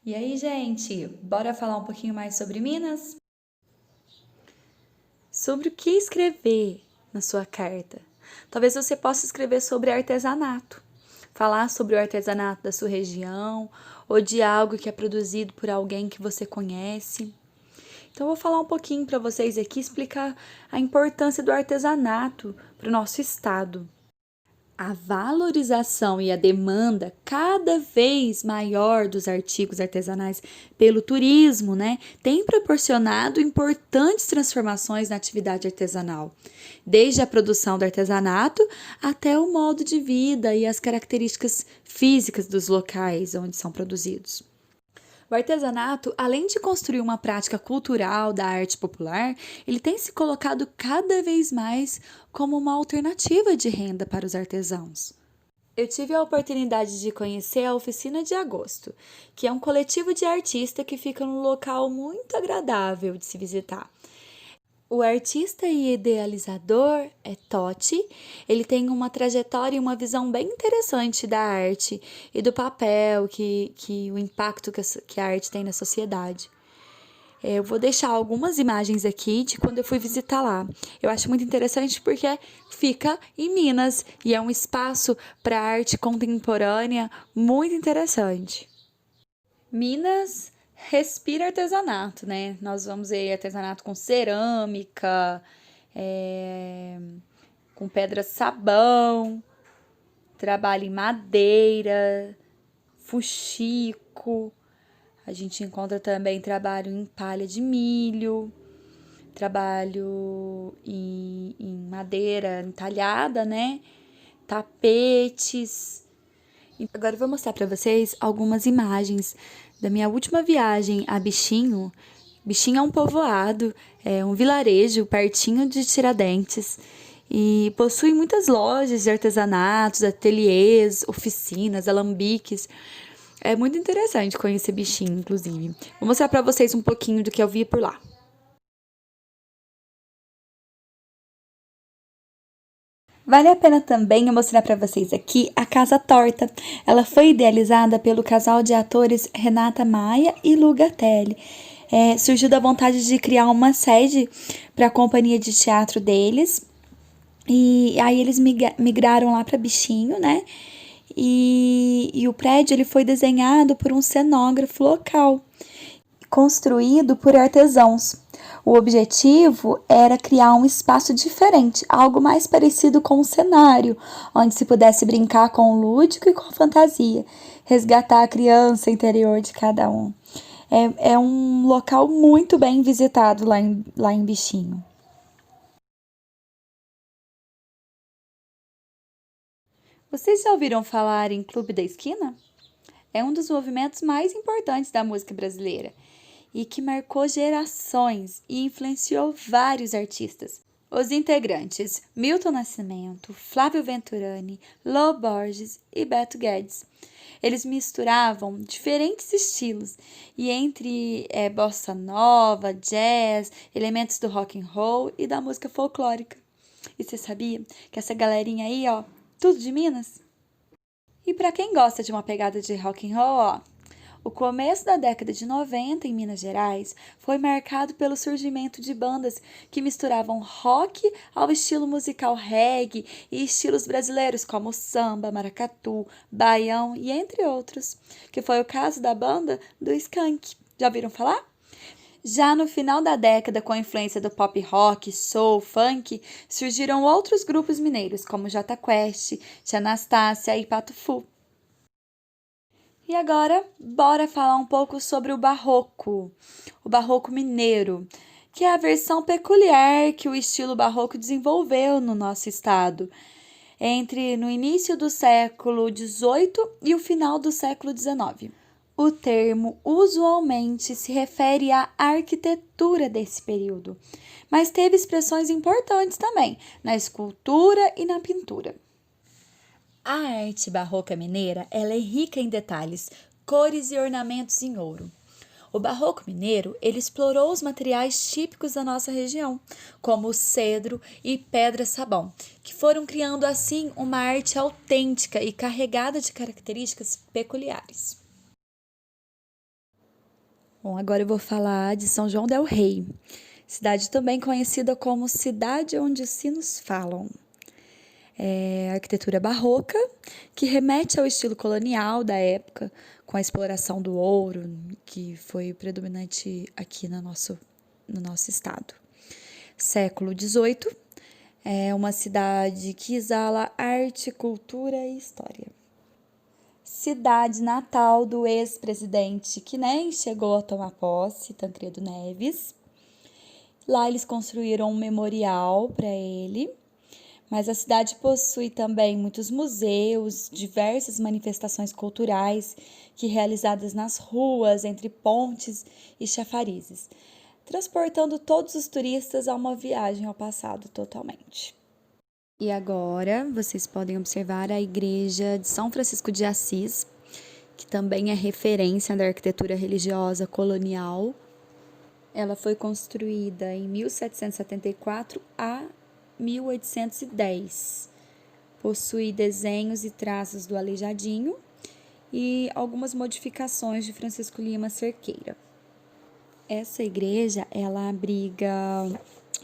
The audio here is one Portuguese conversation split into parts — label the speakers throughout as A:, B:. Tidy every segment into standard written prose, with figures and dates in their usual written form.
A: E aí, gente, bora falar um pouquinho mais sobre Minas? Sobre o que escrever na sua carta? Talvez você possa escrever sobre artesanato, falar sobre o artesanato da sua região ou de algo que é produzido por alguém que você conhece. Então, eu vou falar um pouquinho para vocês aqui, explicar a importância do artesanato para o nosso estado. A valorização e a demanda cada vez maior dos artigos artesanais pelo turismo, né, tem proporcionado importantes transformações na atividade artesanal, desde a produção do artesanato até o modo de vida e as características físicas dos locais onde são produzidos. O artesanato, além de construir uma prática cultural da arte popular, ele tem se colocado cada vez mais como uma alternativa de renda para os artesãos. Eu tive a oportunidade de conhecer a Oficina de Agosto, que é um coletivo de artistas que fica num local muito agradável de se visitar. O artista e idealizador é Totti. Ele tem uma trajetória e uma visão bem interessante da arte e do papel, o impacto que a arte tem na sociedade. Eu vou deixar algumas imagens aqui de quando eu fui visitar lá. Eu acho muito interessante porque fica em Minas e é um espaço para arte contemporânea muito interessante. Minas respira artesanato, né? Nós vamos ver artesanato com cerâmica, com pedra-sabão, trabalho em madeira, fuxico. A gente encontra também trabalho em palha de milho, trabalho em madeira entalhada, né? Tapetes. Agora eu vou mostrar para vocês algumas imagens da minha última viagem a Bichinho. Bichinho é um povoado, é um vilarejo pertinho de Tiradentes e possui muitas lojas de artesanatos, ateliês, oficinas, alambiques. É muito interessante conhecer Bichinho, inclusive. Vou mostrar para vocês um pouquinho do que eu vi por lá. Vale a pena também eu mostrar para vocês aqui a Casa Torta. Ela foi idealizada pelo casal de atores Renata Maia e Luga Telli. Surgiu da vontade de criar uma sede para a companhia de teatro deles. E aí eles migraram lá para Bichinho, né? E o prédio ele foi desenhado por um cenógrafo local, construído por artesãos. O objetivo era criar um espaço diferente, algo mais parecido com um cenário, onde se pudesse brincar com o lúdico e com a fantasia, resgatar a criança interior de cada um. É um local muito bem visitado lá em Bichinho. Vocês já ouviram falar em Clube da Esquina? É um dos movimentos mais importantes da música brasileira e que marcou gerações e influenciou vários artistas. Os integrantes Milton Nascimento, Flávio Venturani, Lô Borges e Beto Guedes. Eles misturavam diferentes estilos e entre bossa nova, jazz, elementos do rock and roll e da música folclórica. E você sabia que essa galerinha aí, ó, tudo de Minas? E para quem gosta de uma pegada de rock and roll, ó, o começo da década de 90 em Minas Gerais foi marcado pelo surgimento de bandas que misturavam rock ao estilo musical reggae e estilos brasileiros como samba, maracatu, baião e entre outros, que foi o caso da banda do Skank. Já ouviram falar? Já no final da década, com a influência do pop rock, soul, funk, surgiram outros grupos mineiros, como Jota Quest, Tia Anastácia e Pato Fu. E agora, bora falar um pouco sobre o barroco mineiro, que é a versão peculiar que o estilo barroco desenvolveu no nosso estado, no início do século XVIII e o final do século XIX. O termo usualmente se refere à arquitetura desse período, mas teve expressões importantes também na escultura e na pintura. A arte barroca mineira ela é rica em detalhes, cores e ornamentos em ouro. O barroco mineiro ele explorou os materiais típicos da nossa região, como o cedro e pedra-sabão, que foram criando assim uma arte autêntica e carregada de características peculiares. Bom, agora eu vou falar de São João del Rei, cidade também conhecida como Cidade onde os sinos falam. É arquitetura barroca, que remete ao estilo colonial da época, com a exploração do ouro, que foi predominante aqui no nosso estado. Século XVIII, é uma cidade que exala arte, cultura e história. Cidade natal do ex-presidente que nem chegou a tomar posse, Tancredo Neves. Lá eles construíram um memorial para ele, mas a cidade possui também muitos museus, diversas manifestações culturais que realizadas nas ruas, entre pontes e chafarizes, transportando todos os turistas a uma viagem ao passado totalmente. E agora vocês podem observar a igreja de São Francisco de Assis, que também é referência da arquitetura religiosa colonial. Ela foi construída em 1774 a 1810. Possui desenhos e traços do Aleijadinho e algumas modificações de Francisco Lima Cerqueira. Essa igreja, ela abriga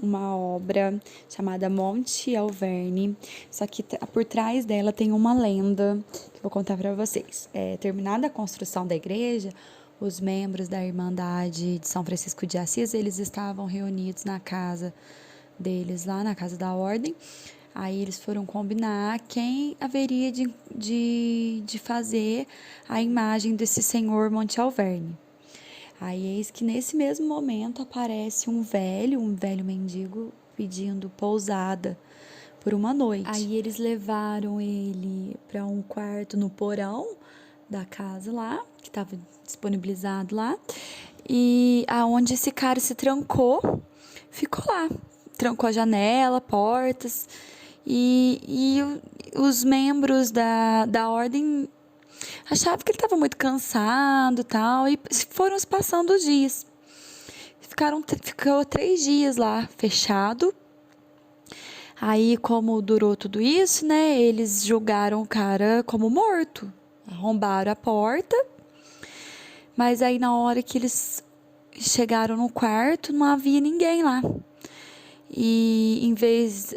A: uma obra chamada Monte Alverne, só que por trás dela tem uma lenda que eu vou contar para vocês. Terminada a construção da igreja, os membros da Irmandade de São Francisco de Assis, eles estavam reunidos na casa deles, lá na casa da ordem. Aí eles foram combinar quem haveria de fazer a imagem desse senhor Monte Alverne. Aí eis que nesse mesmo momento aparece um velho mendigo pedindo pousada por uma noite. Aí eles levaram ele para um quarto no porão da casa lá, que estava disponibilizado lá, e aonde esse cara se trancou, ficou lá, trancou a janela, portas, e os membros da ordem achavam que ele estava muito cansado e tal, e foram se passando os dias. Ficou 3 dias lá, fechado. Aí, como durou tudo isso, né, eles julgaram o cara como morto. Arrombaram a porta, mas aí na hora que eles chegaram no quarto, não havia ninguém lá. E em vez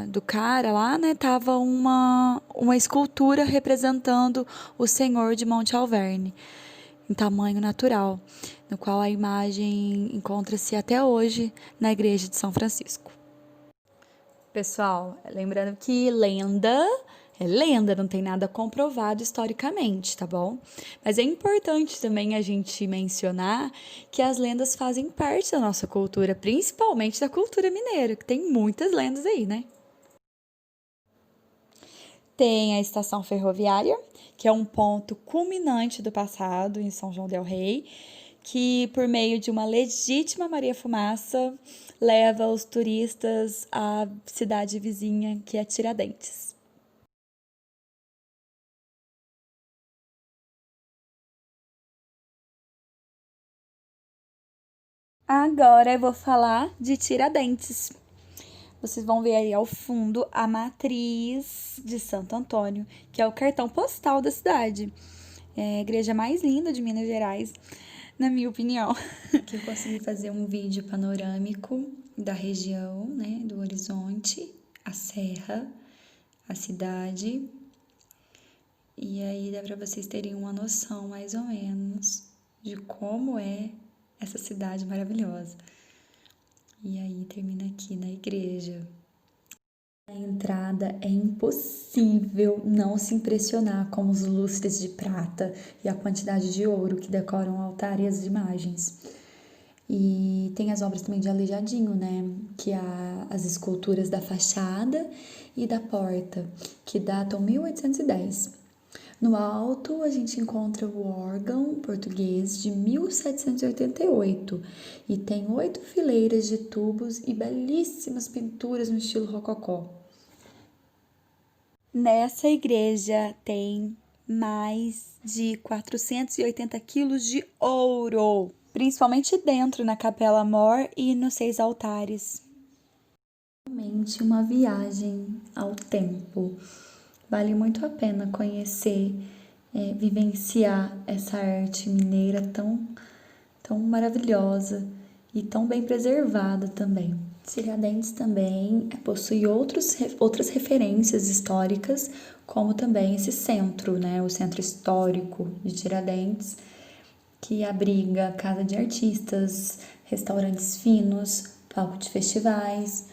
A: do cara lá, né, tava uma escultura representando o Senhor de Monte Alverne, em tamanho natural, no qual a imagem encontra-se até hoje na igreja de São Francisco. Pessoal, lembrando que lenda é lenda, não tem nada comprovado historicamente, tá bom? Mas é importante também a gente mencionar que as lendas fazem parte da nossa cultura, principalmente da cultura mineira, que tem muitas lendas aí, né? Tem a estação ferroviária, que é um ponto culminante do passado em São João del Rei, que por meio de uma legítima Maria Fumaça leva os turistas à cidade vizinha, que é Tiradentes. Agora eu vou falar de Tiradentes. Vocês vão ver aí ao fundo a matriz de Santo Antônio, que é o cartão postal da cidade. É a igreja mais linda de Minas Gerais, na minha opinião. Aqui eu consegui fazer um vídeo panorâmico da região, né, do horizonte, a serra, a cidade. E aí dá para vocês terem uma noção mais ou menos de como é essa cidade maravilhosa. E aí termina aqui na igreja. Na entrada é impossível não se impressionar com os lustres de prata e a quantidade de ouro que decoram o altar e as imagens. E tem as obras também de Aleijadinho, né? Que há as esculturas da fachada e da porta, que datam 1810. No alto, a gente encontra o órgão português de 1788 e tem 8 fileiras de tubos e belíssimas pinturas no estilo rococó. Nessa igreja tem mais de 480 quilos de ouro, principalmente dentro na Capela Mor e nos 6 altares. Realmente uma viagem ao tempo. Vale muito a pena conhecer, vivenciar essa arte mineira tão tão maravilhosa e tão bem preservada também. Tiradentes também possui outras referências históricas, como também esse centro, né, o Centro Histórico de Tiradentes, que abriga casa de artistas, restaurantes finos, palco de festivais.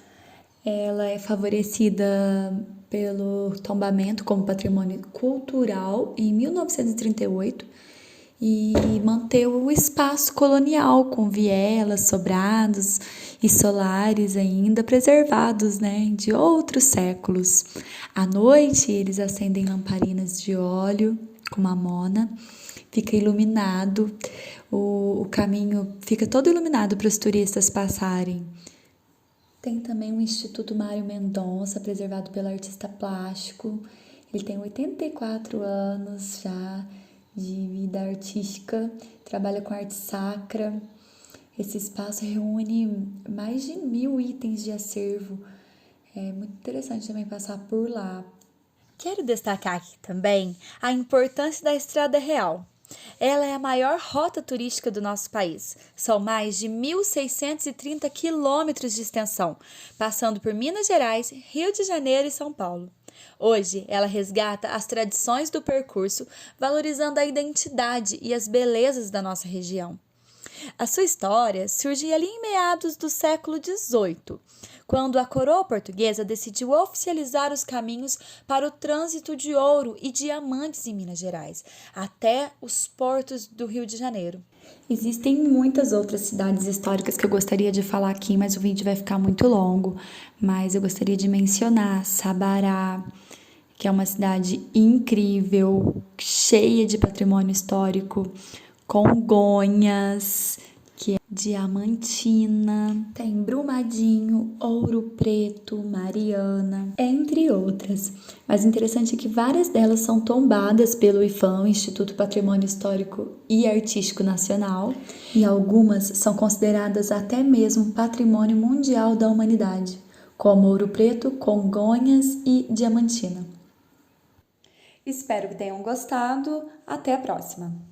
A: Ela é favorecida pelo tombamento como patrimônio cultural em 1938 e manteve o espaço colonial com vielas, sobrados e solares ainda preservados, né, de outros séculos. À noite, eles acendem lamparinas de óleo com mamona, fica iluminado, o caminho fica todo iluminado para os turistas passarem. Tem também o Instituto Mário Mendonça, preservado pelo artista plástico. Ele tem 84 anos já de vida artística, trabalha com arte sacra. Esse espaço reúne mais de 1.000 itens de acervo. É muito interessante também passar por lá. Quero destacar aqui também a importância da Estrada Real. Ela é a maior rota turística do nosso país. São mais de 1.630 quilômetros de extensão, passando por Minas Gerais, Rio de Janeiro e São Paulo. Hoje, ela resgata as tradições do percurso, valorizando a identidade e as belezas da nossa região. A sua história surge ali em meados do século XVIII, quando a coroa portuguesa decidiu oficializar os caminhos para o trânsito de ouro e diamantes em Minas Gerais, até os portos do Rio de Janeiro. Existem muitas outras cidades históricas que eu gostaria de falar aqui, mas o vídeo vai ficar muito longo. Mas eu gostaria de mencionar Sabará, que é uma cidade incrível, cheia de patrimônio histórico, Congonhas, que é Diamantina, tem Brumadinho, Ouro Preto, Mariana, entre outras. Mas interessante é que várias delas são tombadas pelo IPHAN, Instituto Patrimônio Histórico e Artístico Nacional, e algumas são consideradas até mesmo Patrimônio Mundial da Humanidade, como Ouro Preto, Congonhas e Diamantina. Espero que tenham gostado. Até a próxima!